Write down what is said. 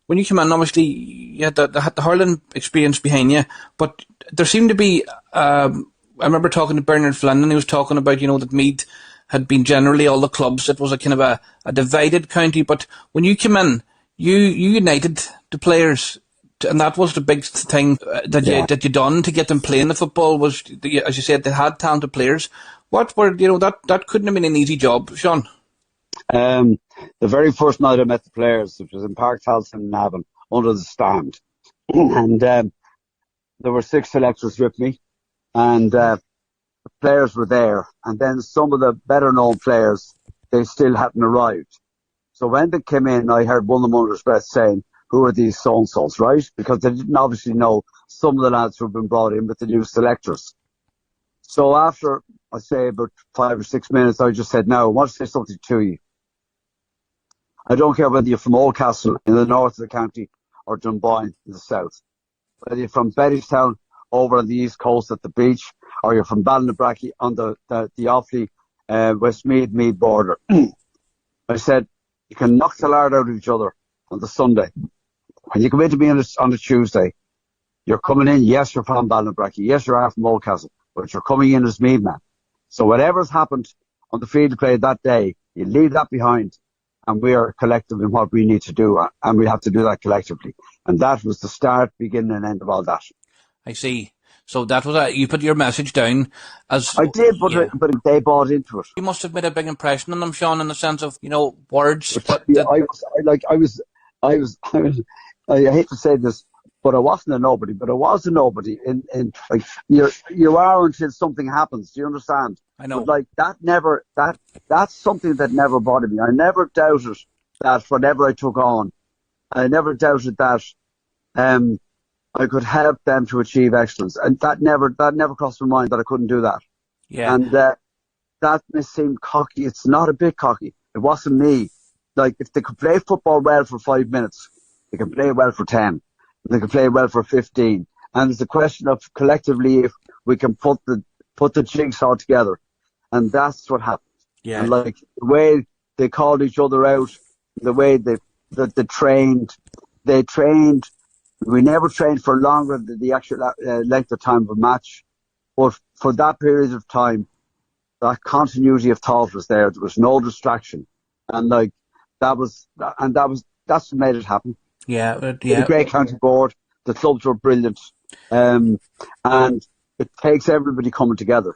when you came in, obviously you had the hurling experience behind you, but there seemed to be. I remember talking to Bernard Flynn, and he was talking about that Meath had been generally all the clubs. It was a kind of a divided county, but when you came in, you united the players. And that was the big thing that you done to get them playing the football was, as you said, they had talented players. What were that couldn't have been an easy job, Seán. The very first night I met the players, which was in Park Halson in Navan, under the stand, and there were 6 selectors with me, and the players were there, and then some of the better known players, they still hadn't arrived. So when they came in, I heard one of them under his breath saying, "Who are these so-and-sos," right? Because they didn't obviously know some of the lads who had been brought in with the new selectors. So after, I'd say about 5 or 6 minutes, I just said, "Now, I want to say something to you. I don't care whether you're from Oldcastle in the north of the county or Dunboyne in the south. Whether you're from Bettystown over on the east coast at the beach, or you're from Ballinabrakey on the Offaly, Westmeath, Meath border." I said, "You can knock the lard out of each other on the Sunday. When you come in to me on a Tuesday, you're coming in, yes, you're from Ballinabrakey, yes, you're from Oldcastle, but you're coming in as Meath man. So whatever's happened on the field of play that day, you leave that behind, and we are collective in what we need to do, and we have to do that collectively." And that was the start, beginning and end of all that. I see. So that was you put your message down as I did, but they bought into it. You must have made a big impression on them, Seán, in the sense of words. I hate to say this, but I wasn't a nobody. But I was a nobody. In like you are until something happens. Do you understand? I know. But that's something that never bothered me. I never doubted that whatever I took on, I never doubted that I could help them to achieve excellence, and that never crossed my mind that I couldn't do that. Yeah. And that may seem cocky. It's not a bit cocky. It wasn't me. Like, if they could play football well for 5 minutes, they can play well for 10. They can play well for 15. And it's a question of collectively if we can put the jigsaw together. And that's what happened. Yeah. And like the way they called each other out, the way they trained. We never trained for longer than the actual length of time of a match. But for that period of time, that continuity of thought was there. There was no distraction. And that's what made it happen. Yeah. The great county board, the clubs were brilliant. And it takes everybody coming together.